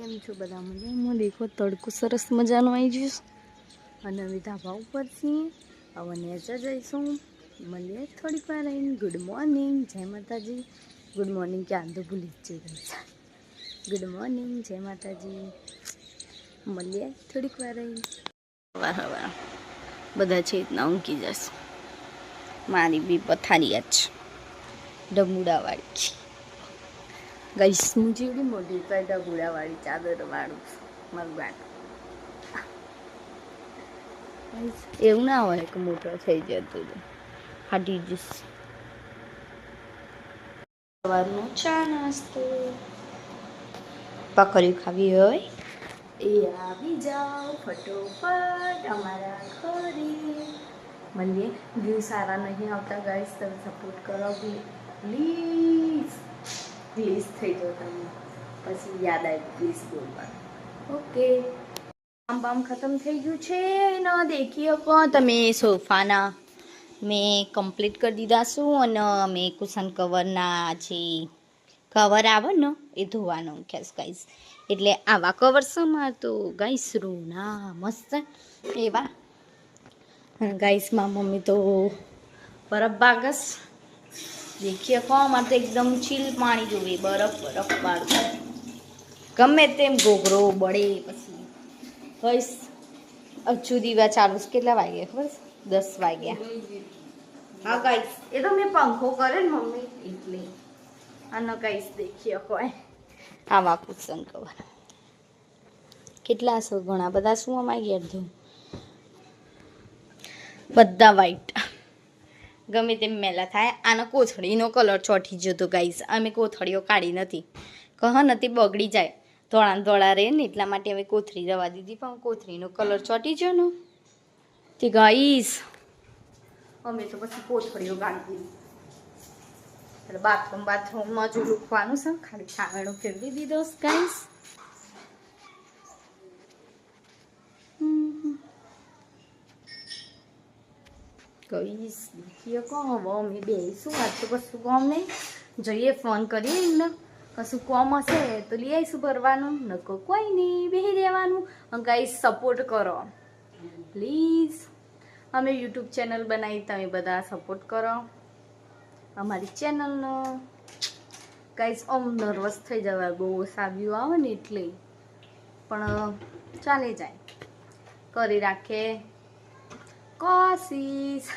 કેમ છો બધા મજામાં? દેખો તડકો સરસ મજાનો આવી ગયો અને હવે ધાબા ઉપર છીએ. હવે નેચર જઈશું. મળીએ થોડીક વાર રહીને. ગુડ મોર્નિંગ, જય માતાજી. ગુડ મોર્નિંગ ક્યાં તો ભૂલી જ ગઈ. ગુડ મોર્નિંગ, જય માતાજી. મળીએ થોડીક વાર રહીને. હવાર બધા છે એટલા ઊંઘી જશે. મારી બી પથારી જ ડમુડાવાળી ગઈશ હું જેવડી મોટી તો ડબુડાવાળી ચાદર વાળું મારું ગાટ એવું ના હોય કે મોટો થઈ જતો ફાટી જશે. સવારનો ચા નાસ્તો પકડી ખાવી હોય એ આવી જાઓ ફટોફટ અમારા ઘરે. મળીએ. વ્યૂ સારા નહીં આવતા ગાઈસ, તમે સપોર્ટ કરો પ્લીઝ. પ્લીઝ થઈ જાઓ તમે, પછી યાદ આવી પ્લીઝ બોલવાનું. ઓકે, કામ બામ ખતમ થઈ ગયું છે ને દેખી શકો તમે સોફાના મેં કમ્પ્લીટ કરી દીધા છું અને મેં કુશન કવરના જે કવર આવે ને એ ધોવાનું ખેસ ગાઈસ. એટલે આવા કવર છે મારે તો ગાઈસ રૂના મસ્ત એવા. ગાઈસ માં મમ્મી તો બરફ બાગસ દેખીએ કહો મારે તો એકદમ ચીલ પાણી જોવે, બરફ બરફ વાળું ગમે તેમ ઘોઘરો બળે. પછી બસ હજુ દીવા ચાલુ છે. કેટલા વાગ્યા ખબર? 10 વાગ્યા. હા ગાઈસ, એ તો મેં પંખો કરે ને મમ્મી એટલે. અને ગાઈસ દેખીએ કોઈ આવા કુશન કવર કેટલા છે, ઘણા બધા શું અમારી ઘેર ધો બધા વાઈટ ગમે તેમ મેલા થાય. આનો કોથળીનો કલર ચોંટી જતો ગાઈસ. અમે કોથળીઓ કાઢી નથી, કહ નથી બગડી જાય ધોળા ધોળા રહે ને એટલા માટે અમે કોથળી રવા દીધી. પણ કોથળીનો કલર ચોંટી ગયો ને તે ગાઈસ અમે તો પછી કોથળીઓ કાઢી દીધી. એટલે બાથરૂમમાં જો લૂકવાનું છે, ખાલી છાંયડો ફેરવી દીધો ગાઈસ. કહીશ દેખીએ કોમ હવે અમે બેસીશું. આજ તો કશું કોમ નહીં, જઈએ ફોન કરીએ એમને. કશું કોમ હશે તો લઈ આવીશું ભરવાનું, નકો કોઈ નહીં બેસી રહેવાનું. ગાઈસ સપોર્ટ કરો પ્લીઝ. અમે યુટ્યુબ ચેનલ બનાવી, તમે બધા સપોર્ટ કરો અમારી ચેનલનો. ગાઈસ આમ નર્વસ થઈ જવાય બહુ સાવ્યું આવે ને એટલે, પણ ચાલે જાય, કરી રાખે કોશિશ.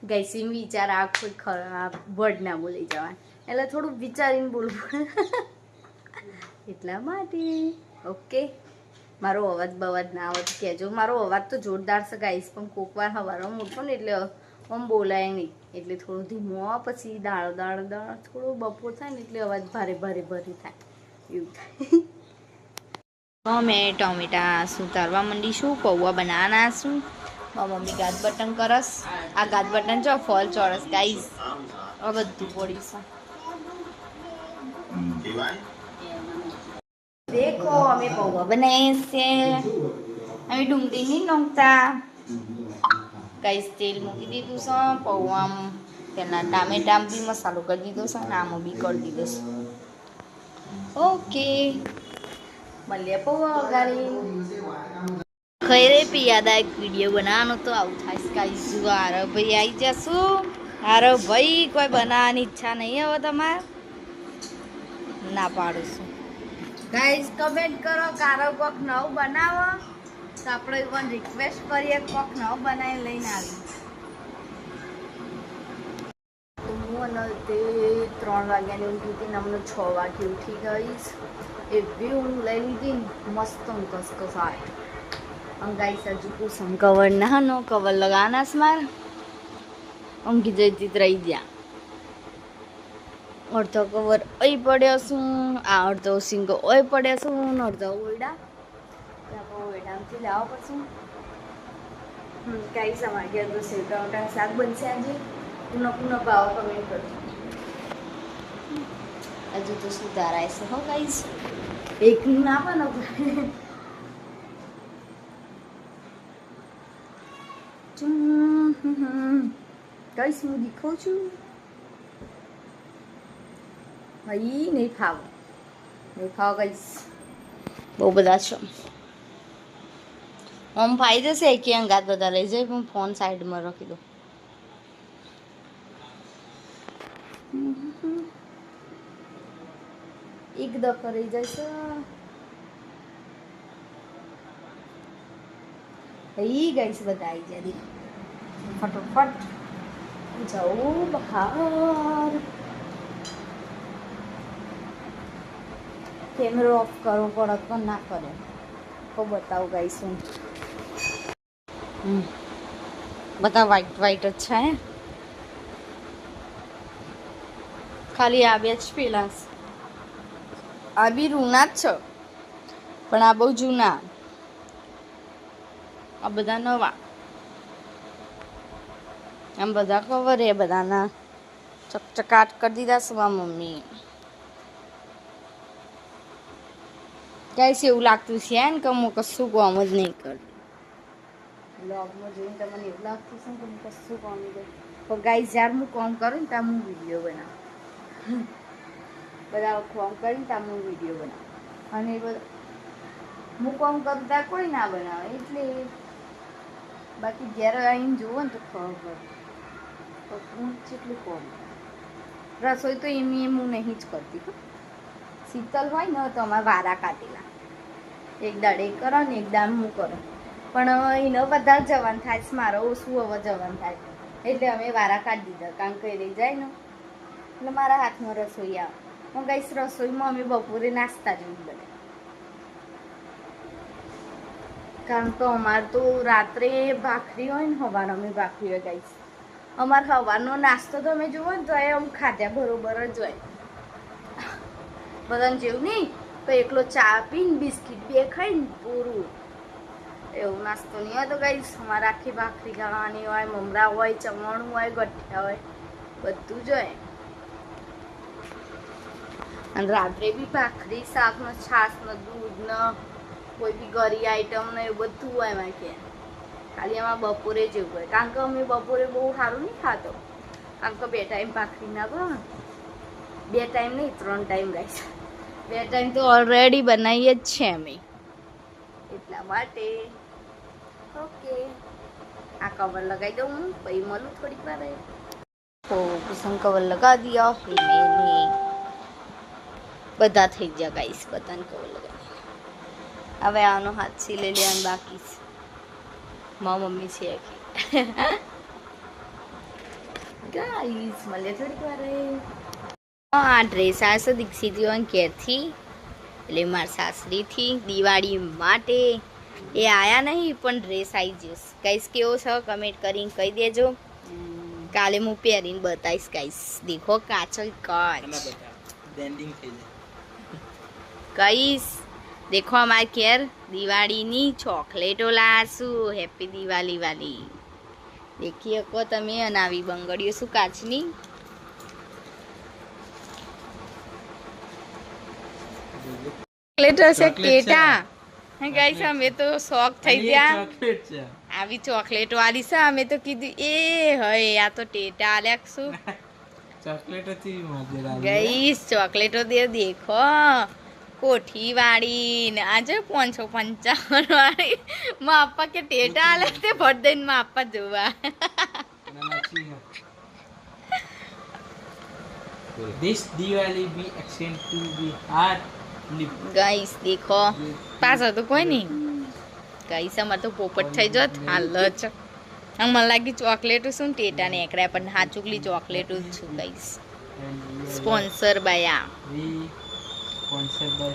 ગાઈસ વિચાર આ કોઈ ખરાબ વર્ડ ના બોલી જવાય એટલે થોડું વિચારીને બોલવું એટલા માટે. ઓકે, મારો અવાજ બવાજ ના આવે કહેજો. મારો અવાજ તો જોરદાર છે ગાઈસ, પણ કોક વાર હવારો મોટો ને એટલે આમ બોલાય નહીં, એટલે થોડું ધીમું આવે. પછી દાળ દાળ દાળ થોડું બપોર થાય ને એટલે અવાજ ભારે ભારે ભરી થાય એવું થાય. મેં ટોમેટા સુધારવા માંડીશું, પૌવા બનાવવાના છું. મમ્મી ગાદ બટન કરસ. આ ગાદ બટન જો ફોલ ચોરસ ગાઈસ આ બધું પડી છે. દેખો અમે પૌવા બનાવીએ છીએ. અમે ડુંગળી નહીં નાખતા ગાઈસ. તેલ મૂકી દીધું છે. પૌવામાં પેલા ટામેટા બી મસાલો કરી દીધો છે અને આમાં બી કરી દીધો છે. ઓકે, મળીએ પૌવા વગાડી. ખૈરે પિયાદા એક વિડીયો બનાવવાનો તો આવું થાય ગાઈસ. જુઓ આરવ ભાઈ આવી જશું. આરવ ભાઈ કોઈ બનાવવાની ઈચ્છા નહીં હવે તમારે? ના પાડું છું ગાઈસ. કમેન્ટ કરો કે આરવ કોક નવું બનાવો તો આપણે પણ રિક્વેસ્ટ કરીએ કોક નવું બનાવી લઈને આવી. હું અને તે 3 વાગ્યાની ઊંઘી હતી ને અમને 6 વાગે ઉઠી ગઈશ. એવી ઊંઘ લઈ લીધી મસ્ત કસકસાય. ગાઈસ હજુ કુસુમ કવર ના નો કવર લગાના છે મારે. ઊંઘી જતી રહી ગયા. અડધો કવર અહીં પડ્યો છું, આ અડધો સિંગો ઓય પડ્યો છું, અડધો ઓયડા ઓયડામાંથી લાવવા પડશે. ગાઈસ અમારે ઘેર તો સેવ ટમાટાનું શાક બનશે આજે. પુનઃ ભાવ કમેન્ટ કરજો. હજુ તો સુધારાય છે હો ગાઈસ, એકનું ના પણ ગાઈસ હું દેખાઉં છું. ભાઈ નહીં ખાવ ગાઈસ. બહુ બધા છે. આમ ફાઈ જશે કે અંગાત બધા લઈ જાય પણ ફોન સાઈડમાં રાખી દો. એક દફા રહી જશે. ગાઈસ બધા આવી જાય ફટોફટ જાઉં બહાર. કેમેરો ઓફ કરવો પડે પણ ના કરે તો બતાવું ગાઈસ હું. બધા વ્હાઈટ વ્હાઈટ જ છે. ખાલી આ બે જ પેલા આ બી રૂના જ છે પણ આ બહુ જૂના. આ બધા નવા. આમ બધા કવર એ બધાના ચકચકાટ કરી દીધા છે મમ્મી. ગાઈસ એવું લાગતું છે ને કે હું કશું કામ જ નહીં કરું. બ્લોગમાં જોઈને તમને એવું લાગતું છે ને કે હું કશું કામ નહીં કરું. પણ ગાઈસ જ્યારે હું કામ કરું ને ત્યાં હું વિડીયો બનાવું. બધા કામ કરીને ત્યાં હું વિડીયો બનાવું. અને એ બધા હું કામ કરું ત્યાં કોઈ ના બનાવે એટલે બાકી ઘેર આવીને જુઓ ને તો ખબર પડે હું જેટલું કામ. રસોઈ તો એમ હું નહીં જ કરતી. શીતલ હોય ને તો અમારે વારા કાઢેલા એક દાડે કરો ને એક દાડ હું કરું પણ એને બધા જવાનું થાય છે મારે ઓછું હવે જવાનું થાય એટલે અમે વારા કાઢી દીધા કારણ કે રહી જાય ને એટલે મારા હાથમાં રસોઈ આવે. હું ગાઈસ રસોઈમાં અમે બપોરે નાસ્તા જેવું બને કારણ કે અમારે તો રાત્રે ભાખરી હોય ને સવારે અમે ભાખરી હોય ગાઈસ. અમારે સવારનો નાસ્તો તો અમે જુઓ ને તો એ આમ ખાધ્યા બરોબર જ હોય બધાને જેવું નહીં તો એકલો ચા પીને બિસ્કીટ બે ખાઈને પૂરું એવું નાસ્તો નહીં હોય. તો ગાઈસ અમારે આખી ભાખરી ખાવાની હોય, મમરા હોય, ચવાણું હોય, ગઠિયા હોય, બધું જ હોય. અને રાત્રે બી ભાખરી શાકનો છાશનો દૂધનો કોઈ બી ગરી આઈટમ ને એવું બધું હોય એમાં કે ખાલી એમાં બપોરે જેવું હોય કારણ કે અમે બપોરે બહુ સારું નહીં ખાતો કારણ કે 2 ટાઈમ ભાખરી ના કરો ને 2 ટાઈમ નહીં 3 ટાઈમ ગાઈસ. 2 ટાઈમ તો ઓલરેડી બનાવીએ જ છે અમે એટલા માટે. ઓકે આ કવર લગાવી દઉં હું પછી મળું થોડીક વાર. તો કુસુમ કવર લગા દિયા બધા થઈ ગયા ગાઈસ. બધાને કવર લગાવી હવે આનો હાથ સી લઈ લેવાનું બાકી છે. મારી મમ્મી છે ગાઈસ મળે થોડીક વાર. આ ડ્રેસ આવશે દીક્ષિતી ઘેરથી એટલે મારા સાસરીથી દિવાળી માટે એ આયા નહીં પણ ડ્રેસ આવી જશે ગાઈસ. કેવો છે કમેન્ટ કરીને કહી દેજો. કાલે હું પહેરીને બતાવીશ ગાઈસ. દેખો કાચલ કાચ ગાઈસ દેખો અમારે ઘેર દિવાળીની ચોકલેટો લાશું. હેપી દિવાળી વાલી દેખી શકો તમે. અને આવી બંગડીઓ શું કાચની ચોકલેટ હશે ટેટા. ગાઈસ અમે તો શોખ થઈ ગયા આવી ચોકલેટો વાળી છે. અમે તો કીધું એ હોય આ તો ટેટા આલ્યા શું ગાઈસ ચોકલેટો દે. દેખો કોઠી વાળી ને આજે 555 વાળી માં આપા કે ટેટા આલે તે ભર દઈને માં આપા જોવા. This Diwali be extend to be hard. Guys દેખો પાછળ તો કોઈ નહીં ગાઈસ. અમારે તો પોપટ થઈ જત હાલ જ. મને લાગી ચોકલેટો શું ટેટા ને એકડા પણ હાચુકલી ચોકલેટો જ છું ગાઈસ. Sponsor by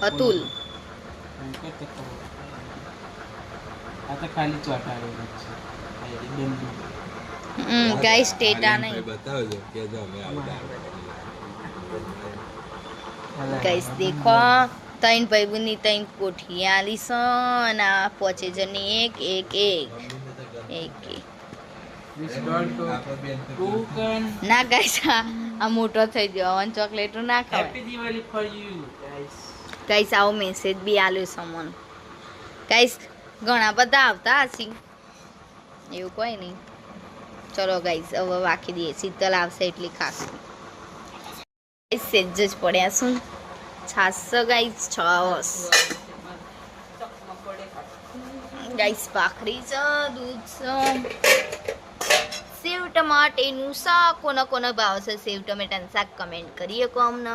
Atul. આ તો ખાલી ચોટાડેલું છે ગાઈસ ટેટા નહીં ગાઈસ. દેખો 3 ભાઈબંધની 3 કોઠી આલી છે અને આ 5 જણની એક એક એક એક ના ગાઈસ આ મોટો થઈ ગયો અને ચોકલેટો ના ખાય. Happy Diwali for you guys. Guys આવો મેસેજ બી આલ્યો સમન ગાઈસ. ઘણા બધા આવતા હશે એવું કોઈ નહીં. ચલો ગાઈસ હવે વાકી દઈએ. શીતલ આવશે એટલી ખાસું સેજ જ પડ્યા શું છાસ ગાઈસ. 6 ગાઈસ ભાખરી છે, દૂધ છે, સેવ ટમાટેનું શાક. કોને કોને ભાવશે સેવ ટમેટાનું શાક કમેન્ટ કરી શકો અમને.